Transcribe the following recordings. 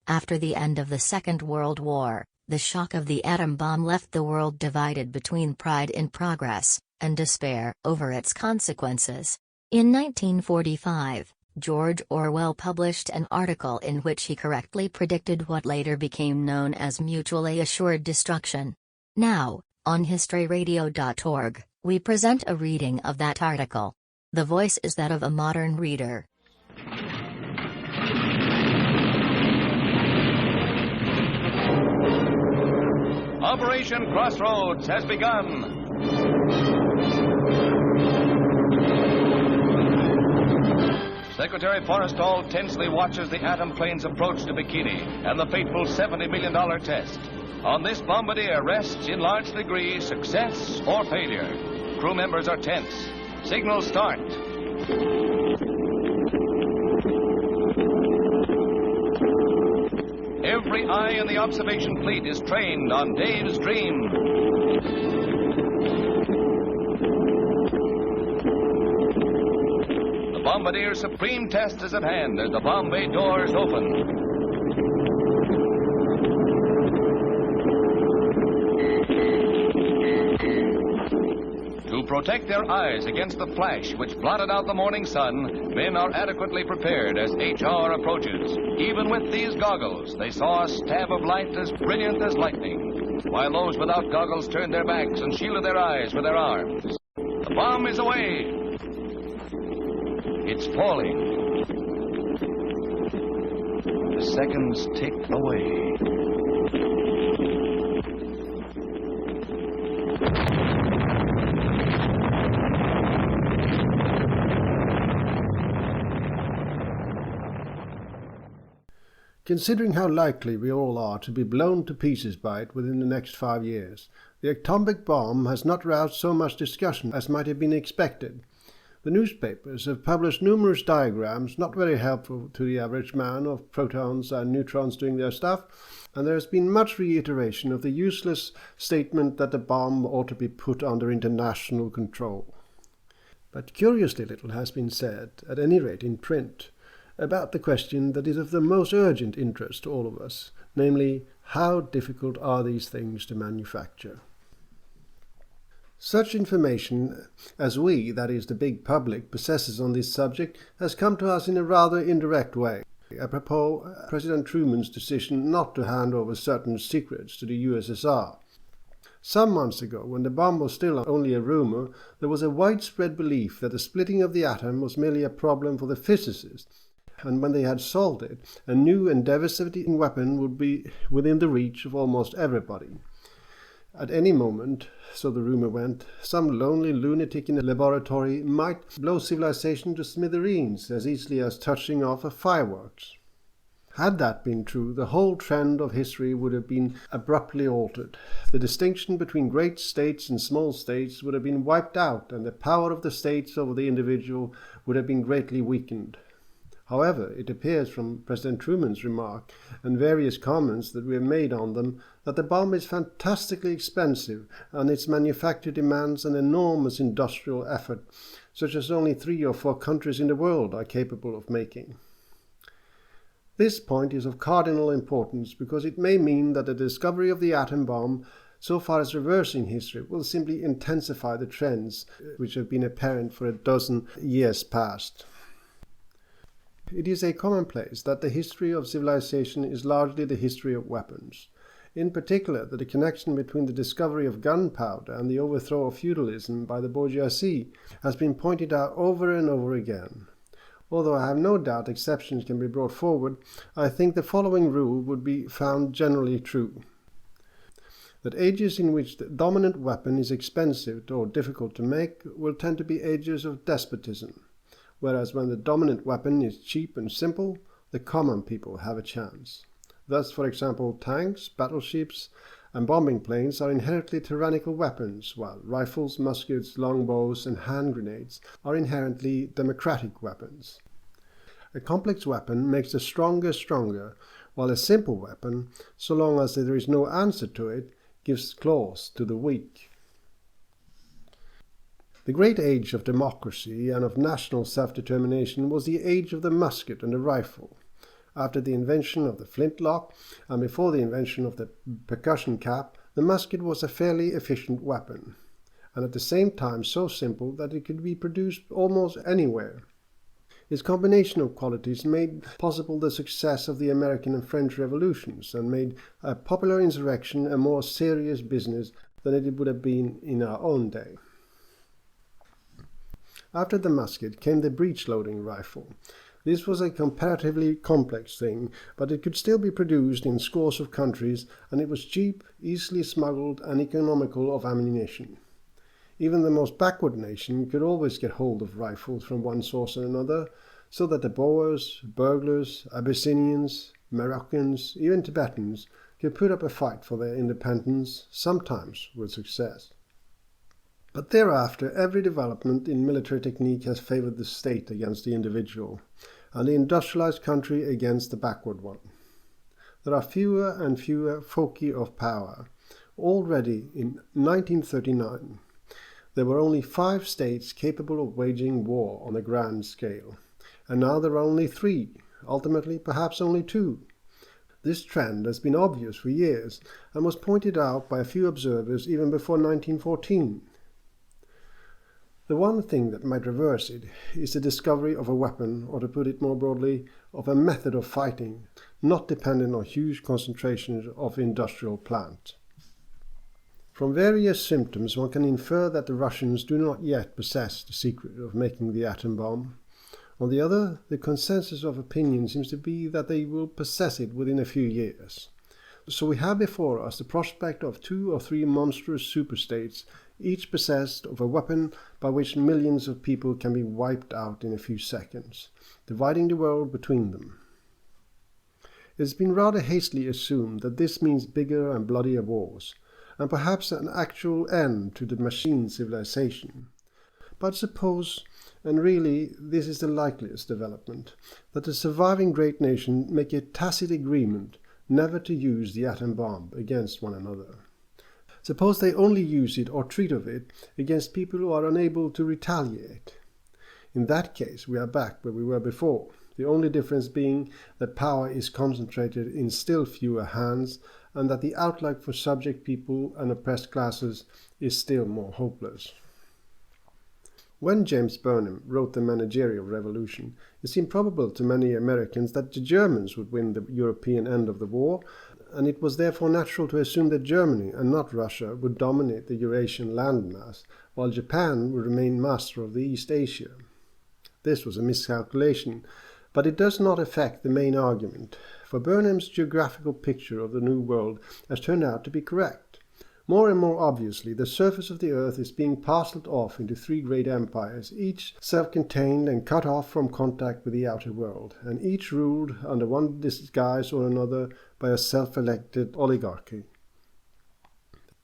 After the end of the Second World War, the shock of the atom bomb left the world divided between pride in progress and despair over its consequences. In 1945, George Orwell published an article in which he correctly predicted what later became known as mutually assured destruction. Now, on historyradio.org, we present a reading of that article. The voice is that of a modern reader. Operation Crossroads has begun. Secretary Forrestal tensely watches the atom plane's approach to Bikini and the fateful $70 million test. On this bombardier rests in large degree success or failure. Crew members are tense. Signals start. Every eye in the observation fleet is trained on Dave's dream. The bombardier's supreme test is at hand as the bomb bay doors open. To protect their eyes against the flash which blotted out the morning sun, men are adequately prepared as HR approaches. Even with these goggles, they saw a stab of light as brilliant as lightning, while those without goggles turned their backs and shielded their eyes with their arms. The bomb is away. It's falling. The seconds tick away. Considering how likely we all are to be blown to pieces by it within the next 5 years, the atomic bomb has not roused so much discussion as might have been expected. The newspapers have published numerous diagrams not very helpful to the average man of protons and neutrons doing their stuff, and there has been much reiteration of the useless statement that the bomb ought to be put under international control. But curiously little has been said, at any rate in print, about the question that is of the most urgent interest to all of us, namely, how difficult are these things to manufacture? Such information as we, that is the big public, possesses on this subject has come to us in a rather indirect way, apropos President Truman's decision not to hand over certain secrets to the USSR. Some months ago, when the bomb was still only a rumor, there was a widespread belief that the splitting of the atom was merely a problem for the physicists, and when they had solved it, a new and devastating weapon would be within the reach of almost everybody. At any moment, so the rumor went, some lonely lunatic in a laboratory might blow civilization to smithereens as easily as touching off a fireworks. Had that been true, the whole trend of history would have been abruptly altered. The distinction between great states and small states would have been wiped out, and the power of the states over the individual would have been greatly weakened. However, it appears from President Truman's remark and various comments that we have made on them that the bomb is fantastically expensive and its manufacture demands an enormous industrial effort, such as only 3 or 4 countries in the world are capable of making. This point is of cardinal importance because it may mean that the discovery of the atom bomb, so far as reversing history, will simply intensify the trends which have been apparent for a dozen years past. It is a commonplace that the history of civilization is largely the history of weapons. In particular, that the connection between the discovery of gunpowder and the overthrow of feudalism by the bourgeoisie has been pointed out over and over again. Although I have no doubt exceptions can be brought forward, I think the following rule would be found generally true. That ages in which the dominant weapon is expensive or difficult to make will tend to be ages of despotism, whereas when the dominant weapon is cheap and simple, the common people have a chance. Thus, for example, tanks, battleships, and bombing planes are inherently tyrannical weapons, while rifles, muskets, longbows, and hand grenades are inherently democratic weapons. A complex weapon makes the stronger, while a simple weapon, so long as there is no answer to it, gives claws to the weak. The great age of democracy and of national self-determination was the age of the musket and the rifle. After the invention of the flintlock and before the invention of the percussion cap, the musket was a fairly efficient weapon, and at the same time so simple that it could be produced almost anywhere. Its combination of qualities made possible the success of the American and French revolutions and made a popular insurrection a more serious business than it would have been in our own day. After the musket came the breech-loading rifle. This was a comparatively complex thing, but it could still be produced in scores of countries, and it was cheap, easily smuggled, and economical of ammunition. Even the most backward nation could always get hold of rifles from one source or another, so that the Boers, burglars, Abyssinians, Moroccans, even Tibetans could put up a fight for their independence, sometimes with success. But thereafter, every development in military technique has favored the state against the individual, and the industrialized country against the backward one. There are fewer and fewer foci of power. Already in 1939, there were only 5 states capable of waging war on a grand scale, and now there are only 3, ultimately perhaps only 2. This trend has been obvious for years and was pointed out by a few observers even before 1914. The one thing that might reverse it is the discovery of a weapon, or to put it more broadly, of a method of fighting, not dependent on huge concentrations of industrial plant. From various symptoms one can infer that the Russians do not yet possess the secret of making the atom bomb. On the other, the consensus of opinion seems to be that they will possess it within a few years. So we have before us the prospect of 2 or 3 monstrous superstates, each possessed of a weapon by which millions of people can be wiped out in a few seconds, dividing the world between them. It has been rather hastily assumed that this means bigger and bloodier wars, and perhaps an actual end to the machine civilization. But suppose, and really this is the likeliest development, that the surviving great nations make a tacit agreement never to use the atom bomb against one another. Suppose they only use it or treat of it against people who are unable to retaliate. In that case we are back where we were before, the only difference being that power is concentrated in still fewer hands, and that the outlook for subject people and oppressed classes is still more hopeless. When James Burnham wrote The Managerial Revolution, it seemed probable to many Americans that the Germans would win the European end of the war, and it was therefore natural to assume that Germany, and not Russia, would dominate the Eurasian landmass, while Japan would remain master of the East Asia. This was a miscalculation, but it does not affect the main argument, for Burnham's geographical picture of the New World has turned out to be correct. More and more obviously, the surface of the earth is being parcelled off into 3 great empires, each self-contained and cut off from contact with the outer world, and each ruled under one disguise or another by a self-elected oligarchy.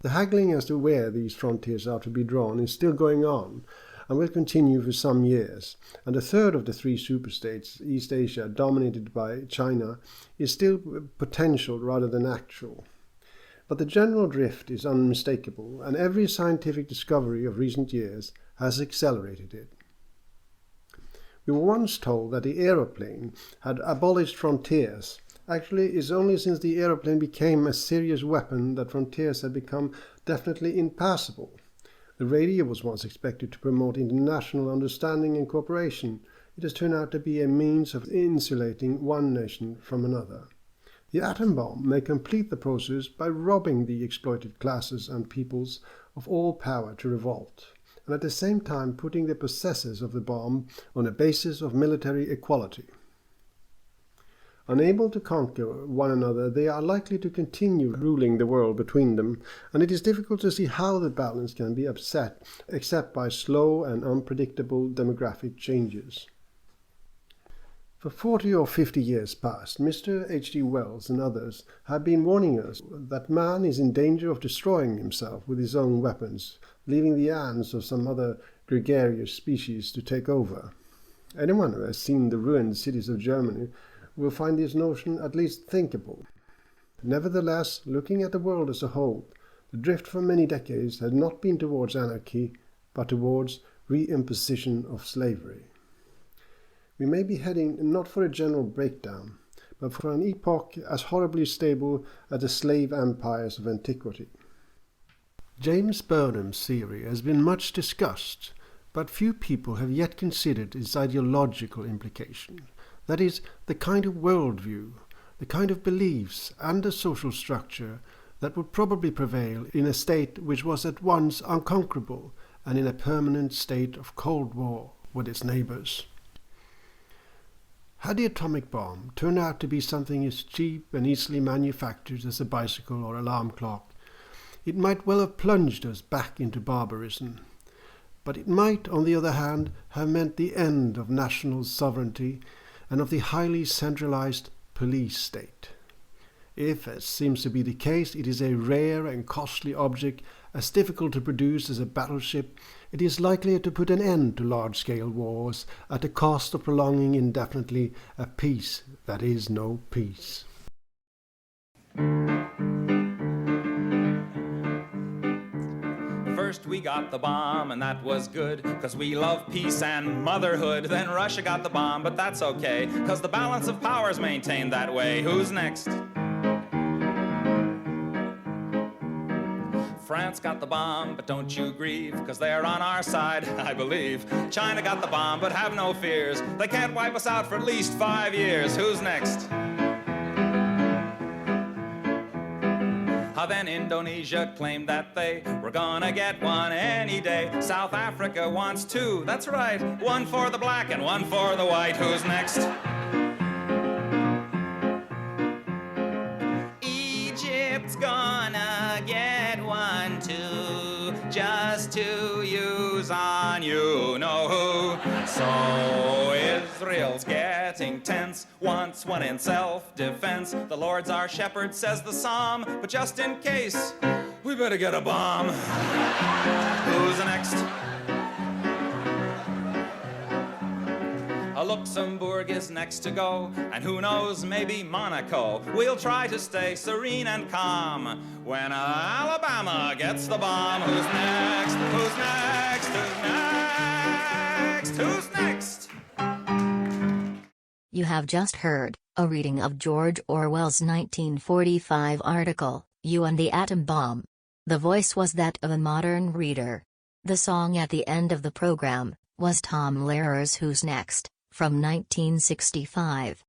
The haggling as to where these frontiers are to be drawn is still going on, and will continue for some years, and a third of the 3 superstates, East Asia, dominated by China, is still potential rather than actual. But the general drift is unmistakable, and every scientific discovery of recent years has accelerated it. We were once told that the aeroplane had abolished frontiers. Actually, it is only since the aeroplane became a serious weapon that frontiers have become definitely impassable. The radio was once expected to promote international understanding and cooperation. It has turned out to be a means of insulating one nation from another. The atom bomb may complete the process by robbing the exploited classes and peoples of all power to revolt, and at the same time putting the possessors of the bomb on a basis of military equality. Unable to conquer one another, they are likely to continue ruling the world between them, and it is difficult to see how the balance can be upset except by slow and unpredictable demographic changes. For 40 or 50 years past, Mr. H.G. Wells and others have been warning us that man is in danger of destroying himself with his own weapons, leaving the ants of some other gregarious species to take over. Anyone who has seen the ruined cities of Germany will find this notion at least thinkable. Nevertheless, looking at the world as a whole, the drift for many decades has not been towards anarchy, but towards reimposition of slavery. We may be heading not for a general breakdown, but for an epoch as horribly stable as the slave empires of antiquity. James Burnham's theory has been much discussed, but few people have yet considered its ideological implication. That is, the kind of worldview, the kind of beliefs and the social structure that would probably prevail in a state which was at once unconquerable and in a permanent state of Cold War with its neighbors. Had the atomic bomb turned out to be something as cheap and easily manufactured as a bicycle or alarm clock, it might well have plunged us back into barbarism. But it might, on the other hand, have meant the end of national sovereignty and of the highly centralized police state. If, as seems to be the case, it is a rare and costly object, as difficult to produce as a battleship, it is likelier to put an end to large-scale wars at the cost of prolonging indefinitely a peace that is no peace. First we got the bomb, and that was good, 'cause we love peace and motherhood. Then Russia got the bomb, but that's okay, 'cause the balance of power's maintained that way. Who's next? France got the bomb, but don't you grieve, 'cause they're on our side, I believe. China got the bomb, but have no fears. They can't wipe us out for at least 5 years. Who's next? Then Indonesia claimed that they were gonna get one any day. South Africa wants two, that's right. One for the black and one for the white. Who's next? Egypt's gonna get one too, just to use on you know who. So Israel's getting tense, wants one in self-defense. The Lord's our shepherd, says the psalm, but just in case, we better get a bomb. Who's next? Luxembourg is next to go, and who knows, maybe Monaco. We'll try to stay serene and calm when Alabama gets the bomb. Who's next? Who's next? Who's next? Who's next? You have just heard a reading of George Orwell's 1945 article, You and the Atom Bomb. The voice was that of a modern reader. The song at the end of the program was Tom Lehrer's Who's Next, from 1965.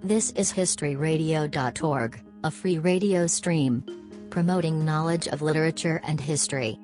This is historyradio.org, a free radio stream promoting knowledge of literature and history.